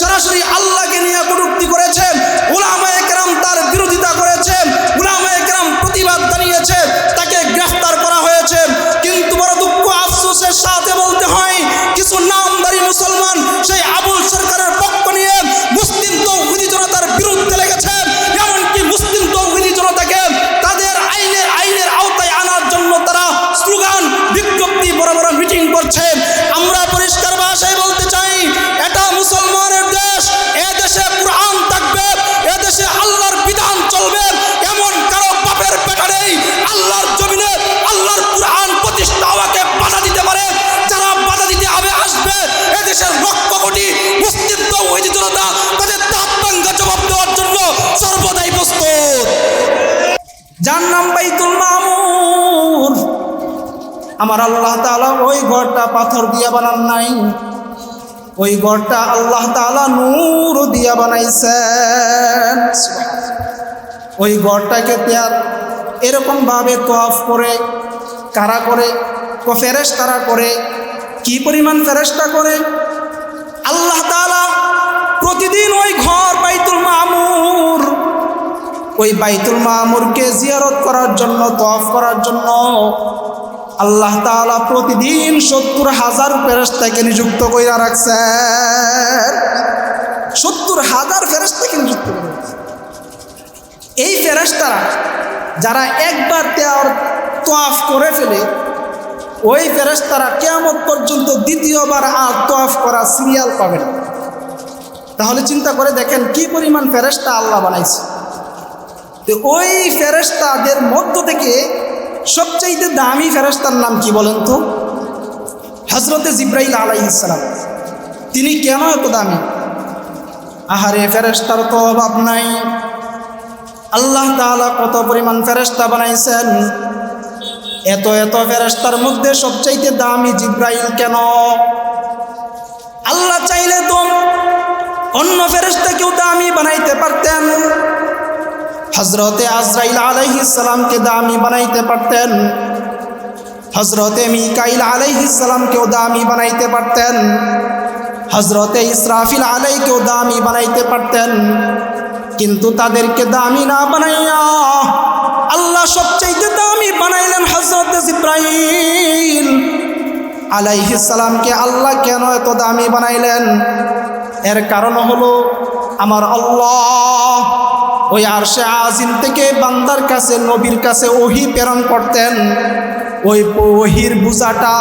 সরাসরি আল্লাহকে নিয়ে কটূক্তি করেছে, উলামায়ে কেরাম তার বিরোধিতা করেছে, উলামায়ে কেরাম প্রতিবাদ জানিয়েছে, তাকে গ্রেফতার করা হয়েছে। কিন্তু বড় দুঃখ আফসোসের সাথে বলতে হয়, কিছু নামধারী মুসলমান সেই আবুল সরকারের পক্ষ নিয়ে মুসলিম তৌহিদি জনতার বিরুদ্ধে লেগেছে। এমনকি মুসলিম তৌহিদি জনতাকে তাদের আইনের আওতায় আনার জন্য তারা স্লোগান, বিজ্ঞপ্তি, বড় বড় মিটিং করছে। আমরা পরিষ্কার ভাষায় বলতে চাই, এটা মুসলমানের দেশ, এ দেশে কুরআন থাকবে, এ দেশে আল্লাহর বিধান চলবে, এমন কারো বাপের পেটা নেই আল্লাহর জমিনে আল্লাহর কুরআন প্রতিষ্ঠা হওয়াকে বাধা দিতে পারে। যারা বাধা দিতে আসবে, এ দেশের লক্ষ কোটি মুসলিম তৌহিদি জনতা তাদের দাঁত-ভাঙ্গা জবাব দেওয়ার জন্য সর্বদাই প্রস্তুত। যার নাম বাইতুল মামুর, আমার আল্লাহ তাআলা ওই ঘরটা পাথর দিয়া বানান নাই, ওই ঘরটা আল্লাহ তাআলা নূর দিয়া বানাইছেন। ওই ঘরটাকে এরকম ভাবে তওয়াফ করে কারা করে? ফেরেশতারা করে। কি পরিমাণ ফেরেশতা করে? আল্লাহ তাআলা প্রতিদিন ওই ঘর বাইতুল মামুর, ওই বাইতুল মামুরকে জিয়ারত করার জন্য, তওয়াফ করার জন্য আল্লাহ তাআলা প্রতিদিন ৭০,০০০ ফেরেশতাকে নিযুক্ত করে রাখছেন। ৭০,০০০ ফেরেশতাকে নিযুক্ত করে রাখছেন। এই ফেরেশতারা যারা একবার তওয়াফ করে ফেলে, ওই ফেরেশতারা কিয়ামত পর্যন্ত দ্বিতীয়বার আর তওয়াফ করা সিরিয়াল পাবে না। তাহলে চিন্তা করে দেখেন কি পরিমাণ ফেরেশতা আল্লাহ বানাইছে। তো ওই ফেরেশতাদের মধ্য থেকে সবচাইতে দামি ফেরেশতার নাম কি বলেন তো? হযরতে জিবরাইল আলাইহিস সালাম। তিনি কেন এত দামি? আহারে, ফেরেশতার তো অভাব নাই। আল্লাহ তাআলা কত পরিমাণ ফেরেশতা বানাইছেন। এত ফেরেশতার মধ্যে সবচাইতে দামি জিবরাইল কেন? আল্লাহ চাইলে তো অন্য ফেরেশতাকেও দামি বানাইতে পারতেন। হযরতে আজরাইল আলাইহিস সালামকে দামি বানাইতে পারতেন, হযরতে মিকাইল আলাইহিস সালামকেও দামি বানাইতে পারতেন, হযরতে ইসরাফিল আলাইহিকেও দামি বানাইতে পারতেন। কিন্তু তাদেরকে দামি না বানাইয়া আল্লাহ সবচাইতে দামি বানাইলেন হযরতে জিবরাইল আলাইহিস সালামকে। আল্লাহ কেন এত দামি বানাইলেন? এর কারণ হলো আমার আল্লাহ ওই আরশে আজিম থেকে বান্দার কাছে, নবীর কাছে ওহী প্রেরণ করতেন। ওই ওহীর বোঝাটা,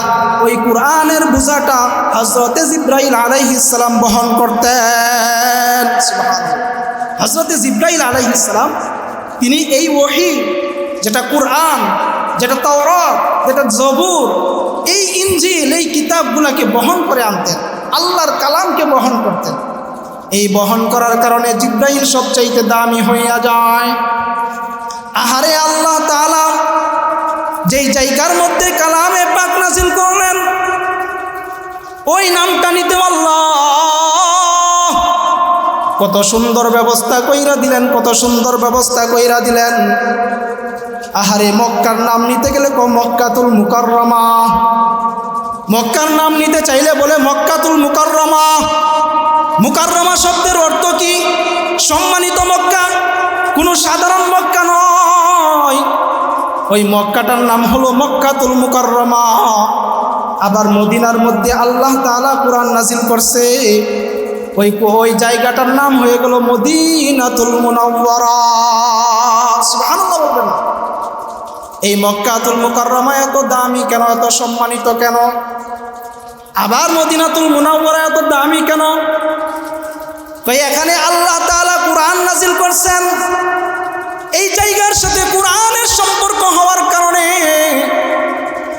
ওই কুরআনের বোঝাটা হযরতে জিবরাইল আলাইহিস সালাম বহন করতেন। সুবহানাল্লাহ। হযরতে জিবরাইল আলাইহিস সালাম তিনি এই ওহী, যেটা কুরআন, যেটা তাওরাত, যেটা জবুর, এই ইনজিল, এই কিতাবগুলোকে বহন করে আনতেন, আল্লাহর কালামকে বহন করতেন। এই বহন করার কারণে জিবরাইল সবচাইতে দামি হইয়া যায়। আহারে, আল্লাহ তাআলা যেই জায়গার মধ্যে কালামে পাক নাযিল করলেন, ওই নামটা নিতে আল্লাহ কত সুন্দর ব্যবস্থা কইরা দিলেন, কত সুন্দর ব্যবস্থা কইরা দিলেন। আহারে, মক্কার নাম নিতে গেলে মক্কাতুল মুকাররমা, মক্কার নাম নিতে চাইলে বলে মক্কাতুল মুকাররমা। মুকাররমা শব্দের অর্থ কি? সম্মানিত মক্কা, কোনো সাধারণ মক্কা নয়। ওই মক্কাটার নাম হলো মক্কাতুল মুকাররমা। আবার মদিনার মধ্যে আল্লাহ তাআলা কুরআন নাজিল করছে, ওই জায়গাটার নাম হয়ে গেল মদিনাতুল মুনাওয়ারা। সুবহানাল্লাহ বলবেন। এই মক্কাতুল মুকাররমা এত দামি কেন, এত সম্মানিত কেন? আবার মদিনাতুল মুনাওয়ারা এত দামি কেন? এখানে আল্লাহ তাআলা কুরআন নাজিল করছেন। এই জায়গার সাথে কুরআনের সম্পর্ক হওয়ার কারণে,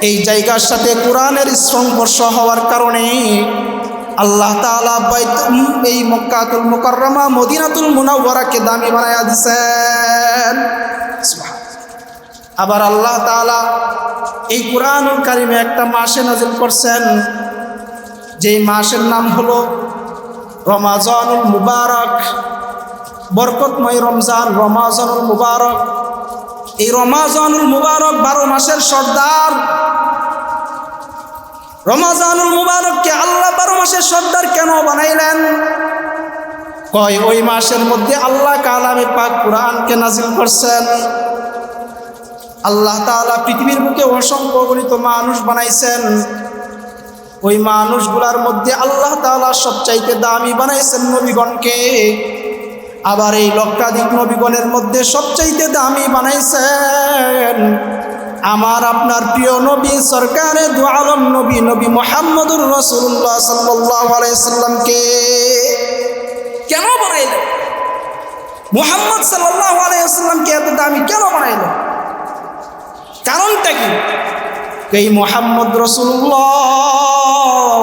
এই জায়গার সাথে কুরআনের সংস্পর্শ হওয়ার কারণে আল্লাহ তাআলা এই মক্কাতুল মুকাররমা, মদিনাতুল মুনাওয়ারাকে দামি বানায়া দিয়েছেন। আবার আল্লাহ তাআলা এই কুরআনুল কারীমে একটা মাসে নাজিল করছেন, যেই মাসের নাম হলো রমাজানুল মুবারক, বরকতময় রমজান, রমাজানুল মুবারক। এই রমাজানুল মুবারক 12 মাসের সর্দার। রমাজানুল মুবারককে আল্লাহ 12 মাসের সর্দার কেন বানাইলেন? কয় ওই মাসের মধ্যে আল্লাহ কালামে পাক কোরআনকে নাজিল করছেন। আল্লাহ তাআলা পৃথিবীর বুকে অসংখ্য গণিত মানুষ বানাইছেন। ওই মানুষগুলার মধ্যে আল্লাহ তাআলা সবচাইতে দামি বানাইছেন নবীগণকে। আবার এই লক্ষাধিক নবীগণের মধ্যে সবচাইতে দামি বানাইছেন আমার আপনার প্রিয় নবী সরকারে দু আলম নবী নবী মুহাম্মদুর রাসূলুল্লাহ সাল্লাল্লাহু আলাইহি সাল্লামকে। কেন বানাইলেন? মুহাম্মদ সাল্লাল্লাহু আলাইহি সাল্লামকে এত দামি কেন বানাইলেন? কারণটা কি? এই মুহাম্মদ রাসূলুল্লাহ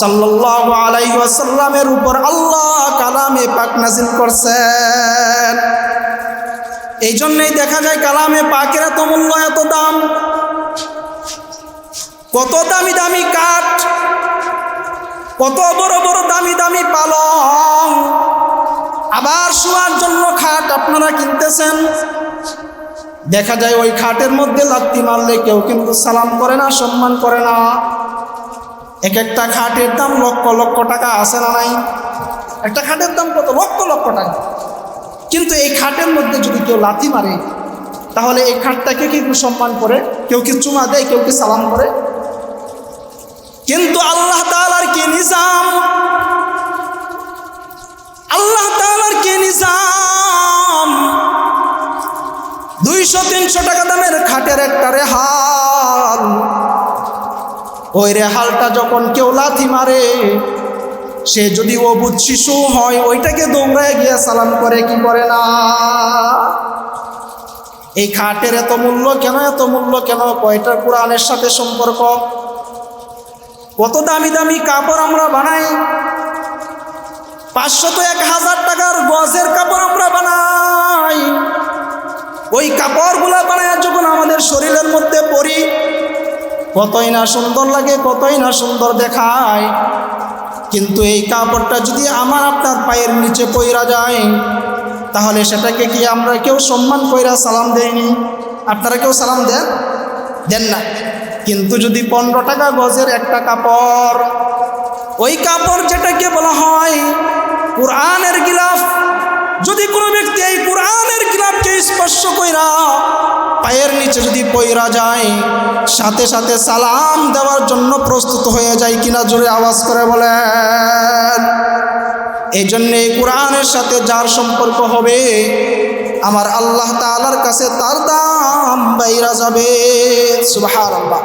সাল্লাল্লাহু আলাইহি ওয়াসাল্লামের উপর আল্লাহ কালামে পাক নাজিল করছেন। এই জন্যই দেখা যায় কালামে পাকের এত মূল্য, এত দাম। কত দামি দামি কাঠ, কত বড় বড় দামি দামি পালং, আবার শোয়ার জন্য খাট আপনারা কিনতেছেন। দেখা যায় ওই খাটের মধ্যে লাত্তি মারলে কেউ কিন্তু সালাম করে না, সম্মান করে না। এক একটা খাটের দাম লক্ষ লক্ষ টাকা, আছে না নাই? একটা খাটের দাম কত? লক্ষ লক্ষ টাকা। কিন্তু এই খাটের মধ্যে যদি কেউ লাথি মারে তাহলে এই খাটটাকে কেউ সম্মান করে, কেউ কি চুমা দেয়, কেউ কি সালাম করে? কিন্তু আল্লাহ তাআলার কি নিজাম, আল্লাহ তাআলার কি নিজাম! 200-300 টাকা দামের খাটের একটা রেহাল, ওই রেহালটা যখন কেউ লাথি মারে, সে যদি অবুঝ শিশু হয় ওইটাকে দৌড়ায় গিয়ে সালাম করে কি করে না? এই খাটের এত মূল্য কেন, এত মূল্য কেন? কয়টা কোরআনের সাথে সম্পর্ক। কত দামি দামি কাপড় আমরা বানাই, 500-1000 টাকার গজের কাপড় আমরা বানাই। ওই কাপড়গুলা বানায় যখন আমাদের শরীরের মধ্যে পরি, কতই না সুন্দর লাগে, কতই না সুন্দর দেখায়। কিন্তু এই কাপড়টা যদি আমার আপনার পায়ের নিচে পইরা যায় তাহলে সেটাকে কি আমরা কেউ সম্মান কইরা সালাম দেয়নি? আপনারা কেউ সালাম দেন? দেন না। কিন্তু যদি 15 টাকা গজের একটা কাপড়, ওই কাপড় যেটাকে বলা হয় কোরআনের গিলাফ, যদি কোনো ব্যক্তি এই কোরআনের গিলাফকে স্পর্শ কইরা পায়ের নিচে যদি পইরা যায়, সাথে সাথে সালাম দেওয়ার জন্য প্রস্তুত হয়ে যায় কিনা? জোরে আওয়াজ করে বলেন। এই জন্য এই কোরআনের সাথে যার সম্পর্ক হবে আমার আল্লাহ তাআলার কাছে তার দাম বাইরা যাবে। সুবহানাল্লাহ।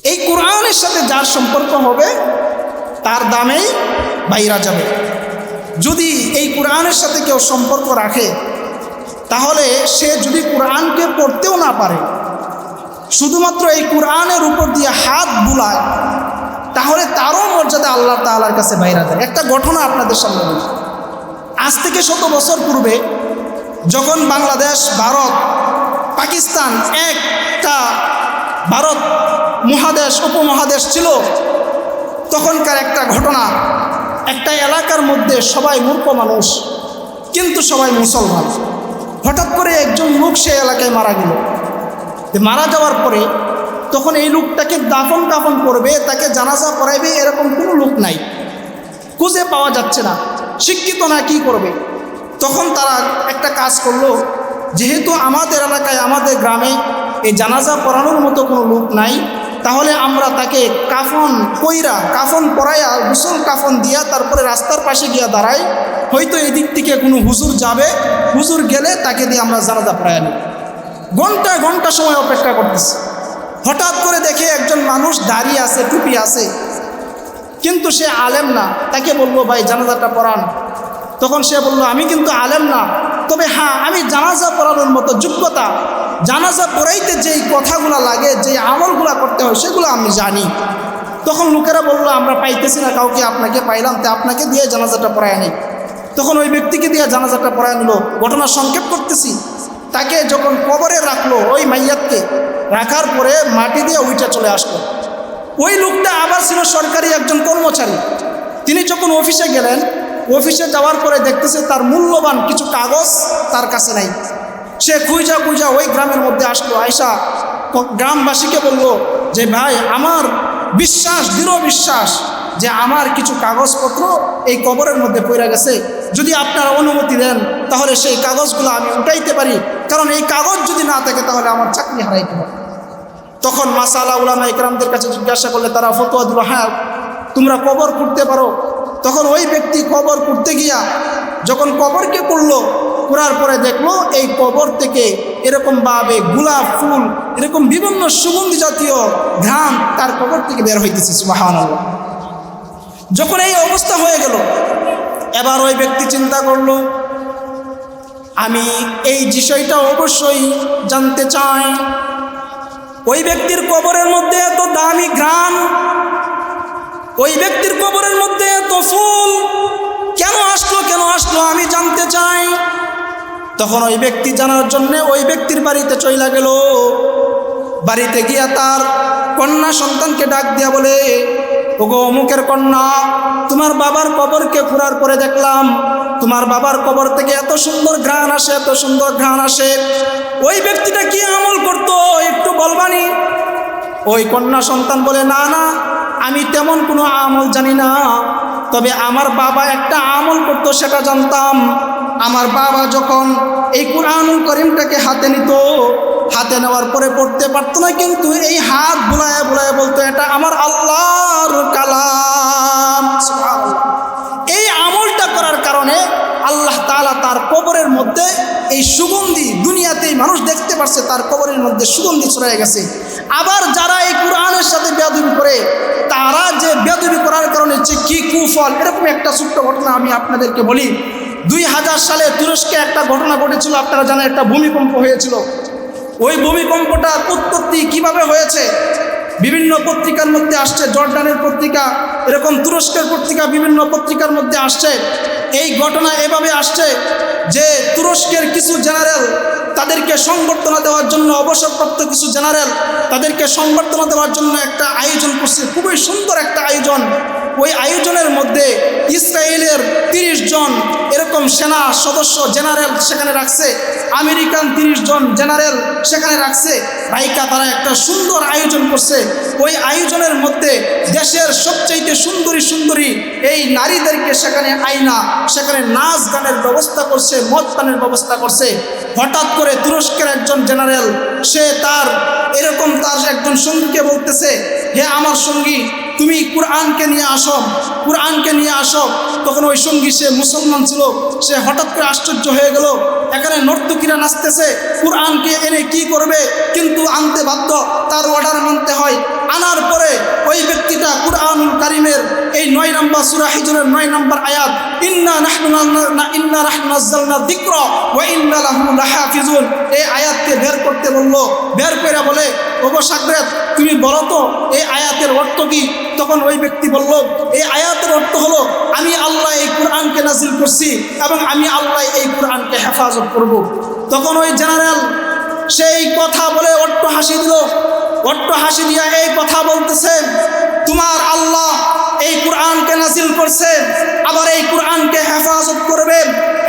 এই কোরআনের সাথে যার সম্পর্ক হবে তার দামেই বাইরা যাবে। যদি এই কোরআনের সাথে কেউ সম্পর্ক রাখে তাহলে সে যদি কোরআনকে পড়তেও না পারে, শুধুমাত্র এই কোরআনের উপর দিয়ে হাত বুলায়, তাহলে তারও মর্যাদা আল্লাহ তাআলার কাছে বাইরা যায়। একটা ঘটনা আপনাদের সামনে বলি। আজ থেকে 100 বছর পূর্বে যখন বাংলাদেশ, ভারত, পাকিস্তান একটা ভারত মহাদেশ, উপমহাদেশ ছিল, তখনকার একটা ঘটনা। একটা এলাকার মধ্যে সবাই মূর্খ মানুষ, কিন্তু সবাই মুসলমান। হঠাৎ করে একজন লোক সেই এলাকায় মারা গেল। মারা যাওয়ার পরে তখন এই লোকটাকে দাফন কাফন করবে, তাকে জানাজা পড়াইবে, এরকম কোনো লোক নাই, খুঁজে পাওয়া যাচ্ছে না, শিক্ষিত না, কি করবে? তখন তারা একটা কাজ করলো, যেহেতু আমাদের এলাকায়, আমাদের গ্রামে এই জানাজা পড়ানোর মতো কোনো লোক নাই, তাহলে আমরা তাকে কাফন কইরা, কাফন পরাইয়া, গোসল কাফন দিয়া তারপরে রাস্তার পাশে গিয়া দাঁড়াই, হয়তো এদিক থেকে কোনো হুজুর যাবে, হুজুর গেলে তাকে দিয়ে আমরা জানাজা পড়াই নিই। ঘন্টা ঘন্টা সময় অপেক্ষা করতেছে। হঠাৎ করে দেখে একজন মানুষ দাঁড়িয়ে আছে, টুপি আছে, কিন্তু সে আলেম না। তাকে বললো, ভাই জানাজাটা পড়ান। তখন সে বলল, আমি কিন্তু আলেম না, তবে হ্যাঁ আমি জানাজা পড়ানোর মতো যোগ্যতা, জানাজা পড়াইতে যেই কথাগুলো লাগে, যেই আমলগুলো করতে হয় সেগুলো আমি জানি। তখন লোকেরা বললো, আমরা পাইতেছি না কাউকে, আপনাকে পাইলাম, তো আপনাকে দিয়ে জানাজাটা পড়ায় নেই। তখন ওই ব্যক্তিকে দিয়ে জানাজাটা পড়ায় নিল। ঘটনা সংক্ষেপ করতেছি। তাকে যখন কবরে রাখলো, ওই মাইয়াতকে রাখার পরে মাটি দিয়ে উইটা চলে আসলো। ওই লোকটা আবার ছিল সরকারি একজন কর্মচারী। তিনি যখন অফিসে গেলেন, অফিসে যাওয়ার পরে দেখতেছে তার মূল্যবান কিছু কাগজ তার কাছে নাই। সে খুঁজা খুঁজা ওই গ্রামের মধ্যে আসলো। আয়সা গ্রামবাসীকে বলল যে, ভাই আমার বিশ্বাস, দৃঢ় বিশ্বাস যে আমার কিছু কাগজপত্র এই কবরের মধ্যে পড়ে গেছে, যদি আপনারা অনুমতি দেন তাহলে সেই কাগজগুলো আমি উঠাইতে পারি, কারণ এই কাগজ যদি না থাকে তাহলে আমার চাকরি হারাইতে হবে। তখন মাসালা উলামা ইকরামদের কাছে জিজ্ঞাসা করলে তারা ফতোয়া দিল, হ্যাঁ তোমরা কবর খুঁড়তে পারো। তখন ওই ব্যক্তি কবর খুঁড়তে গিয়া যখন কবরকে করলো, করার পরে দেখলো এই কবর থেকে এরকমভাবে গোলাপ ফুল, এরকম বিভিন্ন সুগন্ধি জাতীয় ঘ্রাণ তার কবর থেকে বের হইতেছে। সুবহানাল্লাহ। যখন এই অবস্থা হয়ে গেল, এবার ওই ব্যক্তি চিন্তা করলো, আমি এই বিষয়টা অবশ্যই জানতে চাই। ওই ব্যক্তির কবরের মধ্যে এত দামি ঘ্রাণ, ওই ব্যক্তির কবরের মধ্যে এত ফুল কেন আসলো আমি জানতে চাই। তখন ওই ব্যক্তি জানার জন্য ওই ব্যক্তির বাড়িতে চইলা গেল। বাড়িতে গিয়া তার কন্যা সন্তানকে ডাক দিয়া বলে, ওগো অমুকের কন্যা, তোমার বাবার কবরকে খোঁড়ার পরে দেখলাম তোমার বাবার কবর থেকে এত সুন্দর ঘ্রাণ আসে, এত সুন্দর ঘ্রাণ আসে। ওই ব্যক্তিটা কি আমল করতো একটু বলবানি? ওই কন্যা সন্তান বলে, না না, আমি তেমন কোনো আমল জানি না, তবে আমার বাবা একটা আমল করতো সেটা জানতাম। আমার বাবা যখন এই কুরআনুল কারীমটাকে হাতে নিত, হাতে নেওয়ার পরে পড়তে পারতো না, কিন্তু এই হাত বুলায় বুলায় বলতো, এটা আমার আল্লাহর কালাম। সুবহানাল্লাহ। এই আমলটা করার কারণে আল্লাহ তাআলা তার কবরের মধ্যে এই সুগন্ধি, দুনিয়াতেই মানুষ দেখতে পারছে তার কবরের মধ্যে সুগন্ধি ছড়িয়ে গেছে। আবার যারা এই কুরআনের সাথে বেয়াদবি করে, তারা যে বেয়াদবি করার কারণে যে কি কুফল, এরকম একটা ছোট্ট ঘটনা আমি আপনাদেরকে বলি। 2000 সালে তুরস্কে একটা ঘটনা ঘটেছিল, আপনারা জানেন, একটা ভূমিকম্প হয়েছিল। ওই ভূমিকম্পটার উৎপত্তি কিভাবে হয়েছে বিভিন্ন পত্রিকার মধ্যে আসছে, জর্ডানের পত্রিকা, এরকম তুরস্কের পত্রিকা, বিভিন্ন পত্রিকার মধ্যে আসছে। এই ঘটনা এভাবে আসছে যে তুরস্কের কিছু জেনারেল তাদেরকে সংবর্ধনা দেওয়ার জন্য, অবসরপ্রাপ্ত কিছু জেনারেল তাদেরকে সংবর্ধনা দেওয়ার জন্য একটা আয়োজন করছে, খুবই সুন্দর একটা আয়োজন। ওই আয়োজনের মধ্যে ইসরায়েলের 30 জন এরকম সেনা সদস্য জেনারেল সেখানে রাখছে, আমেরিকান 30 জন জেনারেল সেখানে রাখছে। রাইকা তারা একটা সুন্দর আয়োজন করছে। ওই আয়োজনের মধ্যে দেশের সবচাইতে সুন্দরী সুন্দরী এই নারীদেরকে সেখানে আইনা, সেখানে নাচ গানের ব্যবস্থা করছে, মদ পানের ব্যবস্থা করছে। হঠাৎ করে তুরস্কের একজন জেনারেল, সে তার একজন সঙ্গীকে বলতেছে, হে আমার সঙ্গী, তুমি কুরআনকে নিয়ে আসো, কুরআনকে নিয়ে আসো। তখন ওই সঙ্গী, সে মুসলমান ছিল, সে হঠাৎ করে আশ্চর্য হয়ে গেল, এখানে নর্তকীরা নাচতেছে, কুরআনকে এনে কি করবে? কিন্তু আনতে বাধ্য, তার অর্ডার মানতে হয়। আনার পরে ওই ব্যক্তিটা কুরআনুল কারীমের এই 9 নম্বর সূরা হিজরের 9 নম্বর আয়াত, ইন্না নাহনু নাযালনা যিকরা ওয়া ইন্না লাহু লাহাফিজুন, এই আয়াতকে বের করতে বলল। বের করে বলে, ওগো সাগরেদ, তুমি বলো তো এই আয়াতের অর্থ কি? তখন ওই ব্যক্তি বলল, এই আয়াতের অর্থ হলো, আমি আল্লাহ এই কুরআনকে নাজিল করছি এবং আমি আল্লাহ এই কুরআনকে হেফাজত করব। তখন ওই জেনারেল সেই কথা বলে অট্ট হাসি দিল। অট্ট হাসি দিয়া এই কথা বলতেছে, তোমার আল্লাহ এই কুরআনকে নাজিল করছে, আবার এই কুরআনকে হেফাজত করবে,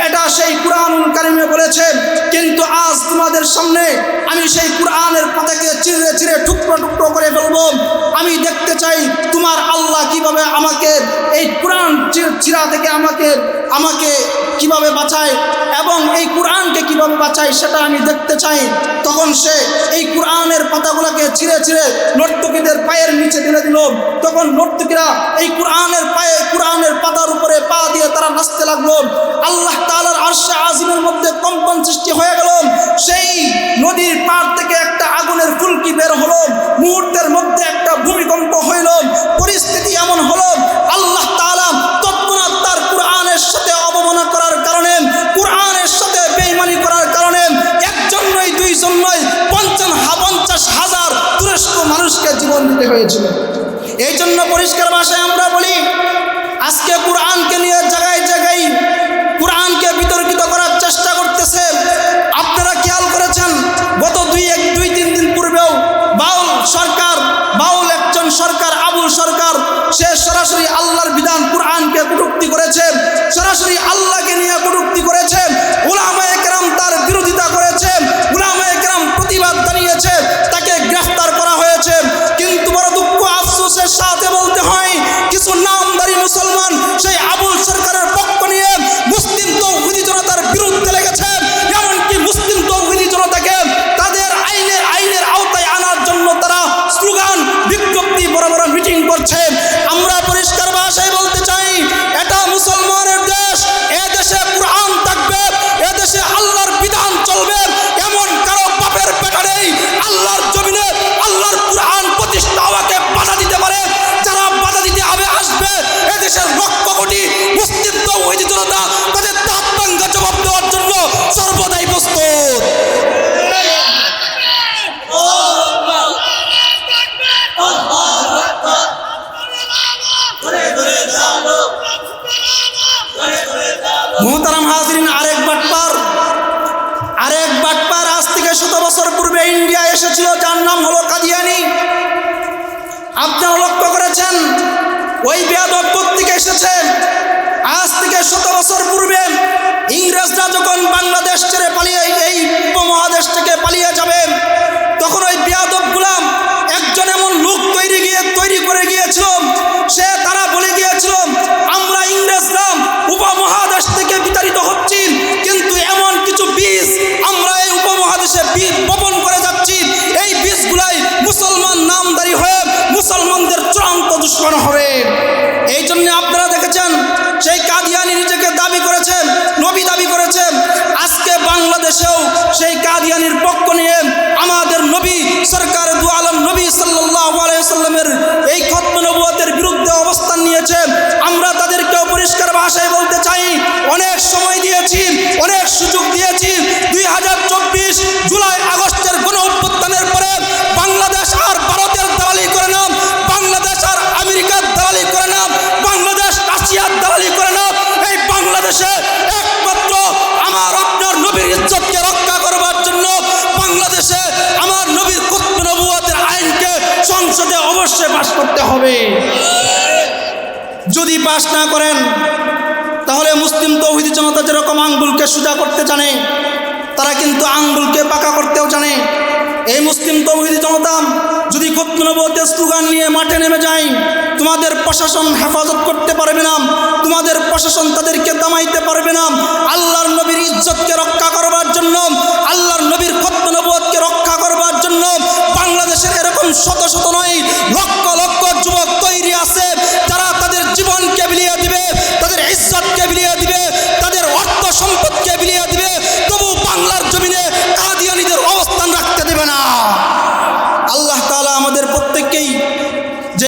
এটা সেই কুরআনুল কারীমে বলেছে। কিন্তু আজ তোমাদের সামনে আমি সেই কুরআনের পাতাকে চিরে চিরে টুকরো টুকরো করে ফেলবো। আমি দেখতে চাই তোমার আল্লাহ কিভাবে আমাকে এই কুরআন চিরা থেকে আমাকে কিভাবে বাঁচায় এবং এই কুরআনকে কিভাবে বাঁচায়, সেটা আমি দেখতে চাই। তখন সে এই কুরআনের পাতাগুলোকে ছিঁড়ে ছিঁড়ে নর্তকীদের পায়ের নিচে দিলে দিল। তখন নর্তকীরা এই কুরআনের পাতার উপরে পা দিয়ে তারা নাচতে লাগলো। আল্লাহ তাআলার আরশে আজিমের মধ্যে কম্পন সৃষ্টি হয়ে গেল। সেই নদীর পার থেকে একটা আগুনের ফুলকি বের হলো, মুহূর্তের মধ্যে একটা ভূমিকম্প হইল। পরিস্থিতি এমন হলো, আল্লাহ তাআলা তৎক্ষণাৎ তার কুরআনের সাথে অবমাননা করার কারণে, কুরআনের সাথে বেঈমানি করার কারণে একজন নয়, দুইজন নয়, 50,000 তুরস্ক মানুষকে জীবন দিতে হয়েছিল। এই জন্য পরিষ্কার ভাষায় আমরা বলি, আজকে কুরআনকে নিয়ে জায়গায় জায়গায় কুরআনকে বিতর্কিত করার চেষ্টা করতেছে। আপনারা খেয়াল করেছেন, গত 2-3 দিন পূর্বেও বাউল একজন সরকার, আবুল সরকার, সে সরাসরি আল্লাহর বিধান কুরআনকে কটূক্তি করেছে, সরাসরি আল্লাহকে নিয়ে কটূক্তি করেছে। উলামায়ে কেরাম তার বিরোধিতা করেছে, উলামায়ে কেরাম প্রতিবাদ জানিয়েছে, তাকে গ্রেফতার করা হয়েছে। কিন্তু বড় দুঃখ মুহতারাম হাজরিন, আরেক বাটপার আজ থেকে 100 বছর পূর্বে ইন্ডিয়া এসেছিল, যার নাম হলো কাদিয়ানি। আপনারা লক্ষ্য করেছেন ওই বেয়াদব থেকে এসেছে। আজ থেকে 100 বছর পূর্বে ইংরেজরা যখন বাংলাদেশ ছেড়ে পালিয়ে এই উপমহাদেশ থেকে পালিয়ে যাবে, তখন ওই বেয়াদব গুলাম একজন এমন লোক তৈরি করে গিয়েছিল, তারা বলে গিয়েছিল আমরা ইংরেজরা উপমহাদেশ থেকে বিতাড়িত হচ্ছি, কিন্তু এমন কিছু বীজ আমরা এই উপমহাদেশে বপন করে যাচ্ছি, এই বীজগুলাই মুসলমান নামধারী হয়ে মুসলমানদের চূড়ান্ত দুশমন হবে। এই জন্য আপনারা দেখেছেন সেই কাদিয়ানি নিজেকে দাবি করেছে, নবী দাবি করেছে। আজকে বাংলাদেশেও সেই কাদিয়ানির পক্ষ নিয়ে আমাদের নবী সরকার দু আলম নবী সাল্লাল্লাহু আলাইহি ওয়াসাল্লামের এই খতমে নবুয়তের বিরুদ্ধে অবস্থান নিয়েছে। আমরা তাদেরকেও পরিষ্কার ভাষায় বলতে চাই, অনেক সময় দিয়েছি, অনেক সুযোগ দিয়েছি। 2024 জুলাই আগস্টের গণ অভ্যুত্থানের পরে বাংলাদেশ আর ভারতের দালালি করে না, বাংলাদেশ আর আমেরিকার দালালি করে না, বাংলাদেশ রাশিয়ার দালালি করে না। এই বাংলাদেশে একমাত্র আমার আপনার নবীর ইজ্জতকে রক্ষা করবার জন্য বাংলাদেশে আমার নবীর খতমে নবুয়তের আইনকে সংসদে অবশ্যই পাশ করতে হবে। যদি পাশ না করেন তাহলে মুসলিম তৌহিদি জনতা যেরকম আঙ্গুলকে সোজা করতে জানে, তারা কিন্তু আঙ্গুলকে বাঁকা করতেও জানে। এই মুসলিম তৌহিদি জনতা যদি খতমে নবুয়তের স্লোগান নিয়ে মাঠে নেমে যায়, তোমাদের প্রশাসন হেফাজত করতে পারবে না, তোমাদের প্রশাসন তাদেরকে দামাইতে পারবে না। আল্লাহর নবীর ইজ্জতকে রক্ষা করবার জন্য, আল্লাহর নবীর খতমে নবুয়তকে রক্ষা করবার জন্য বাংলাদেশের এরকম শত শত নয় লক্ষ লক্ষ যুবক তৈরি আছে, যারা তাদের জীবন